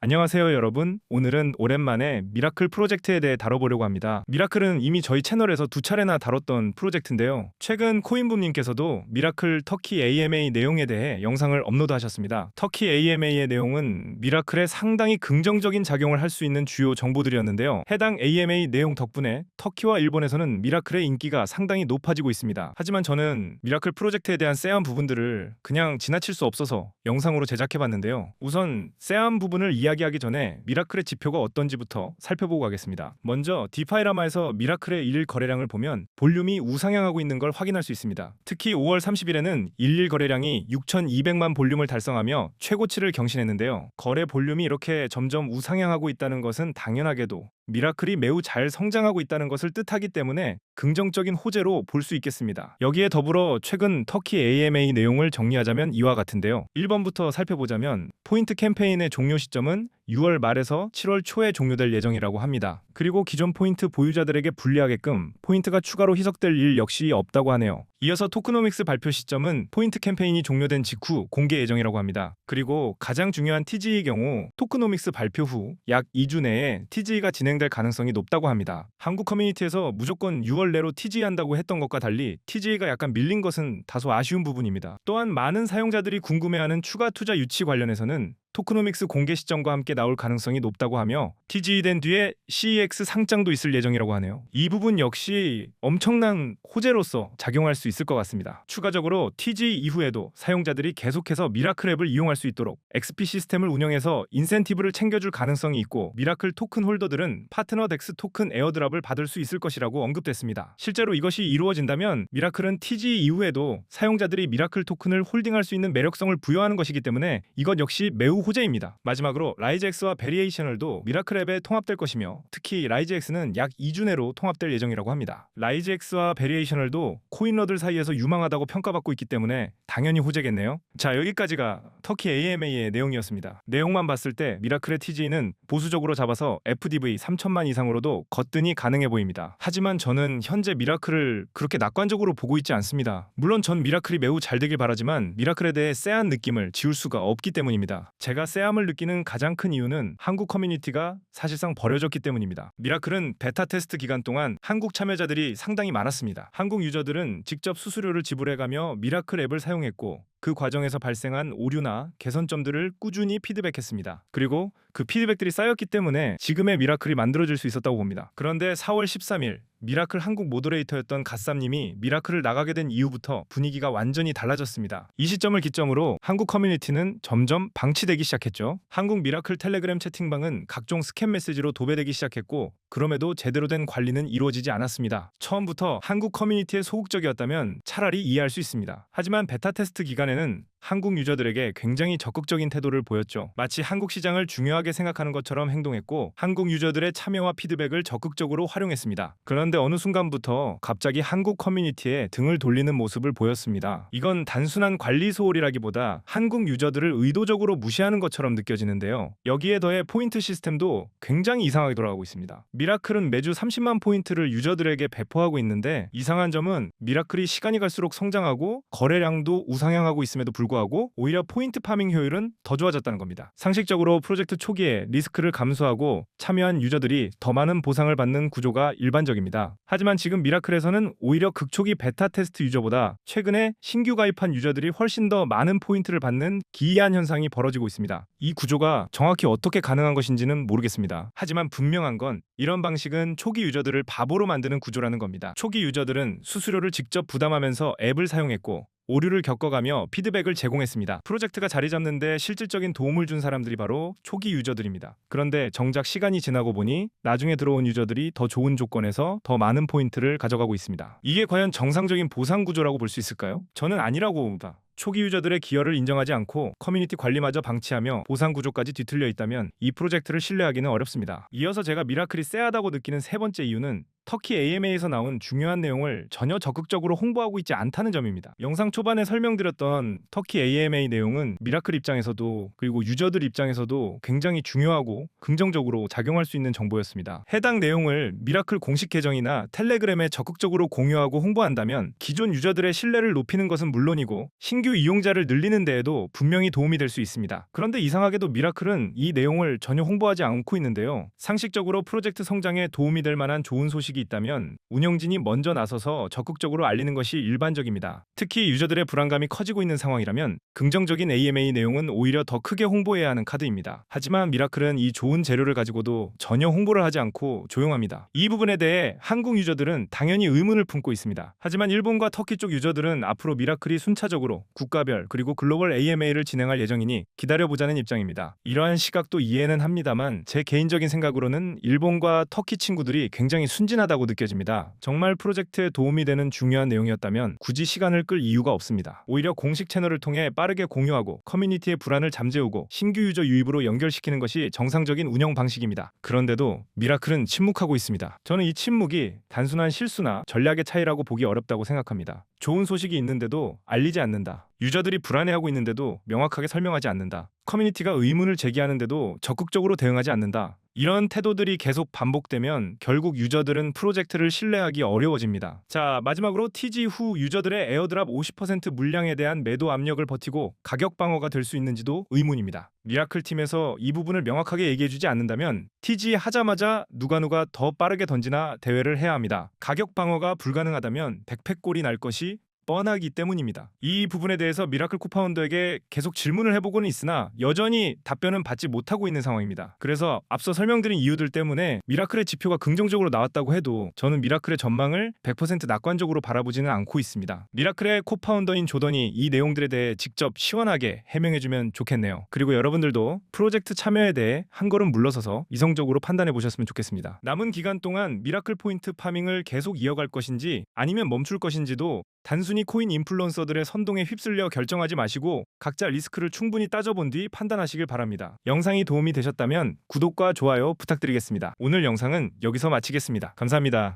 안녕하세요 여러분. 오늘은 오랜만에 미라클 프로젝트에 대해 다뤄보려고 합니다. 미라클은 이미 저희 채널에서 두 차례나 다뤘던 프로젝트인데요. 최근 코인붐님께서도 미라클 터키 AMA 내용에 대해 영상을 업로드하셨습니다. 터키 AMA의 내용은 미라클에 상당히 긍정적인 작용을 할 수 있는 주요 정보들이었는데요. 해당 AMA 내용 덕분에 터키와 일본에서는 미라클의 인기가 상당히 높아지고 있습니다. 하지만 저는 미라클 프로젝트에 대한 쎄한 부분들을 그냥 지나칠 수 없어서 영상으로 제작해봤는데요. 우선 쎄한 부분을 이야기하기 전에 미라클의 지표가 어떤지부터 살펴보고 가겠습니다. 먼저 디파이라마에서 미라클의 일일 거래량을 보면 볼륨이 우상향하고 있는 걸 확인할 수 있습니다. 특히 5월 30일에는 일일 거래량이 6,200만 볼륨을 달성하며 최고치를 경신했는데요. 거래 볼륨이 이렇게 점점 우상향하고 있다는 것은 당연하게도 미라클이 매우 잘 성장하고 있다는 것을 뜻하기 때문에 긍정적인 호재로 볼 수 있겠습니다. 여기에 더불어 최근 터키 AMA 내용을 정리하자면 이와 같은데요. 1번부터 살펴보자면 포인트 캠페인의 종료 시점은 6월 말에서 7월 초에 종료될 예정이라고 합니다. 그리고 기존 포인트 보유자들에게 불리하게끔 포인트가 추가로 희석될 일 역시 없다고 하네요. 이어서 토크노믹스 발표 시점은 포인트 캠페인이 종료된 직후 공개 예정이라고 합니다. 그리고 가장 중요한 TG의 경우 토크노믹스 발표 후 약 2주 내에 TG가 진행될 가능성이 높다고 합니다. 한국 커뮤니티에서 무조건 6월 내로 TG 한다고 했던 것과 달리 TG가 약간 밀린 것은 다소 아쉬운 부분입니다. 또한 많은 사용자들이 궁금해하는 추가 투자 유치 관련해서는 토크노믹스 공개 시점과 함께 나올 가능성이 높다고 하며 TG된 뒤에 CEX 상장도 있을 예정이라고 하네요. 이 부분 역시 엄청난 호재로서 작용할 수 있을 것 같습니다. 추가적으로 TG 이후에도 사용자들이 계속해서 미라클 앱을 이용할 수 있도록 XP 시스템을 운영해서 인센티브를 챙겨줄 가능성이 있고 미라클 토큰 홀더들은 파트너 덱스 토큰 에어드랍을 받을 수 있을 것이라고 언급됐습니다. 실제로 이것이 이루어진다면 미라클은 TG 이후에도 사용자들이 미라클 토큰을 홀딩할 수 있는 매력성을 부여하는 것이기 때문에 이것 역시 매우 호재입니다. 마지막으로 라이즈X와 베리에이셔널도 미라클 앱에 통합될 것이며 특히 라이즈X는 약 2주 내로 통합될 예정이라고 합니다. 라이즈X와 베리에이셔널도 코인러들 사이에서 유망하다고 평가받고 있기 때문에 당연히 호재겠네요. 자, 여기까지가 터키 AMA의 내용이었습니다. 내용만 봤을 때 미라클의 TG는 보수적으로 잡아서 FDV 3천만 이상으로도 거뜬히 가능해 보입니다. 하지만 저는 현재 미라클을 그렇게 낙관적으로 보고 있지 않습니다. 물론 전 미라클이 매우 잘 되길 바라지만 미라클에 대해 쎄한 느낌을 지울 수가 없기 때문입니다. 제가 쎄함을 느끼는 가장 큰 이유는 한국 커뮤니티가 사실상 버려졌기 때문입니다. 미라클은 베타 테스트 기간 동안 한국 참여자들이 상당히 많았습니다. 한국 유저들은 직접 수수료를 지불해가며 미라클 앱을 사용했고 그 과정에서 발생한 오류나 개선점들을 꾸준히 피드백했습니다. 그리고 그 피드백들이 쌓였기 때문에 지금의 미라클이 만들어질 수 있었다고 봅니다. 그런데 4월 13일 미라클 한국 모더레이터였던 갓삼님이 미라클을 나가게 된 이후부터 분위기가 완전히 달라졌습니다. 이 시점을 기점으로 한국 커뮤니티는 점점 방치되기 시작했죠. 한국 미라클 텔레그램 채팅방은 각종 스캠 메시지로 도배되기 시작했고 그럼에도 제대로 된 관리는 이루어지지 않았습니다. 처음부터 한국 커뮤니티에 소극적이었다면 차라리 이해할 수 있습니다. 하지만 베타 테스트 기간에는 한국 유저들에게 굉장히 적극적인 태도를 보였죠. 마치 한국 시장을 중요하게 생각하는 것처럼 행동했고 한국 유저들의 참여와 피드백을 적극적으로 활용했습니다. 그런데 어느 순간부터 갑자기 한국 커뮤니티에 등을 돌리는 모습을 보였습니다. 이건 단순한 관리 소홀이라기보다 한국 유저들을 의도적으로 무시하는 것처럼 느껴지는데요. 여기에 더해 포인트 시스템도 굉장히 이상하게 돌아가고 있습니다. 미라클은 매주 30만 포인트를 유저들에게 배포하고 있는데 이상한 점은 미라클이 시간이 갈수록 성장하고 거래량도 우상향하고 있음에도 불구하고 오히려 포인트 파밍 효율은 더 좋아졌다는 겁니다. 상식적으로 프로젝트 초기에 리스크를 감수하고 참여한 유저들이 더 많은 보상을 받는 구조가 일반적입니다. 하지만 지금 미라클에서는 오히려 극초기 베타 테스트 유저보다 최근에 신규 가입한 유저들이 훨씬 더 많은 포인트를 받는 기이한 현상이 벌어지고 있습니다. 이 구조가 정확히 어떻게 가능한 것인지는 모르겠습니다. 하지만 분명한 건 이런 방식은 초기 유저들을 바보로 만드는 구조라는 겁니다. 초기 유저들은 수수료를 직접 부담하면서 앱을 사용했고 오류를 겪어가며 피드백을 제공했습니다. 프로젝트가 자리 잡는데 실질적인 도움을 준 사람들이 바로 초기 유저들입니다. 그런데 정작 시간이 지나고 보니 나중에 들어온 유저들이 더 좋은 조건에서 더 많은 포인트를 가져가고 있습니다. 이게 과연 정상적인 보상 구조라고 볼 수 있을까요? 저는 아니라고 봅니다. 초기 유저들의 기여를 인정하지 않고 커뮤니티 관리마저 방치하며 보상 구조까지 뒤틀려 있다면 이 프로젝트를 신뢰하기는 어렵습니다. 이어서 제가 미라클이 쎄하다고 느끼는 세 번째 이유는 터키 AMA에서 나온 중요한 내용을 전혀 적극적으로 홍보하고 있지 않다는 점입니다. 영상 초반에 설명드렸던 터키 AMA 내용은 미라클 입장에서도 그리고 유저들 입장에서도 굉장히 중요하고 긍정적으로 작용할 수 있는 정보였습니다. 해당 내용을 미라클 공식 계정이나 텔레그램에 적극적으로 공유하고 홍보한다면 기존 유저들의 신뢰를 높이는 것은 물론이고 신규 이용자를 늘리는 데에도 분명히 도움이 될 수 있습니다. 그런데 이상하게도 미라클은 이 내용을 전혀 홍보하지 않고 있는데요. 상식적으로 프로젝트 성장에 도움이 될 만한 좋은 소식이 있다면 운영진이 먼저 나서서 적극적으로 알리는 것이 일반적입니다. 특히 유저들의 불안감이 커지고 있는 상황이라면 긍정적인 AMA 내용은 오히려 더 크게 홍보해야 하는 카드입니다. 하지만 미라클은 이 좋은 재료를 가지고도 전혀 홍보를 하지 않고 조용합니다. 이 부분에 대해 한국 유저들은 당연히 의문을 품고 있습니다. 하지만 일본과 터키 쪽 유저들은 앞으로 미라클이 순차적으로 국가별 그리고 글로벌 AMA를 진행할 예정이니 기다려보자는 입장입니다. 이러한 시각도 이해는 합니다만 제 개인적인 생각으로는 일본과 터키 친구들이 굉장히 순진하다고 느껴집니다. 정말 프로젝트에 도움이 되는 중요한 내용이었다면 굳이 시간을 끌 이유가 없습니다. 오히려 공식 채널을 통해 빠르게 공유하고 커뮤니티의 불안을 잠재우고 신규 유저 유입으로 연결시키는 것이 정상적인 운영 방식입니다. 그런데도 미라클은 침묵하고 있습니다. 저는 이 침묵이 단순한 실수나 전략의 차이라고 보기 어렵다고 생각합니다. 좋은 소식이 있는데도 알리지 않는다. 유저들이 불안해하고 있는데도 명확하게 설명하지 않는다. 커뮤니티가 의문을 제기하는데도 적극적으로 대응하지 않는다. 이런 태도들이 계속 반복되면 결국 유저들은 프로젝트를 신뢰하기 어려워집니다. 자, 마지막으로 TG 후 유저들의 에어드랍 50% 물량에 대한 매도 압력을 버티고 가격 방어가 될 수 있는지도 의문입니다. 미라클 팀에서 이 부분을 명확하게 얘기해주지 않는다면 TG 하자마자 누가 더 빠르게 던지나 대회를 해야 합니다. 가격 방어가 불가능하다면 백패골이 날 것이 뻔하기 때문입니다. 이 부분에 대해서 미라클 코파운더에게 계속 질문을 해보고는 있으나 여전히 답변은 받지 못하고 있는 상황입니다. 그래서 앞서 설명드린 이유들 때문에 미라클의 지표가 긍정적으로 나왔다고 해도 저는 미라클의 전망을 100% 낙관적으로 바라보지는 않고 있습니다. 미라클의 코파운더인 조던이 이 내용들에 대해 직접 시원하게 해명해주면 좋겠네요. 그리고 여러분들도 프로젝트 참여에 대해 한 걸음 물러서서 이성적으로 판단해 보셨으면 좋겠습니다. 남은 기간 동안 미라클 포인트 파밍을 계속 이어갈 것인지 아니면 멈출 것인지도 단순히 코인 인플루언서들의 선동에 휩쓸려 결정하지 마시고 각자 리스크를 충분히 따져본 뒤 판단하시길 바랍니다. 영상이 도움이 되셨다면 구독과 좋아요 부탁드리겠습니다. 오늘 영상은 여기서 마치겠습니다. 감사합니다.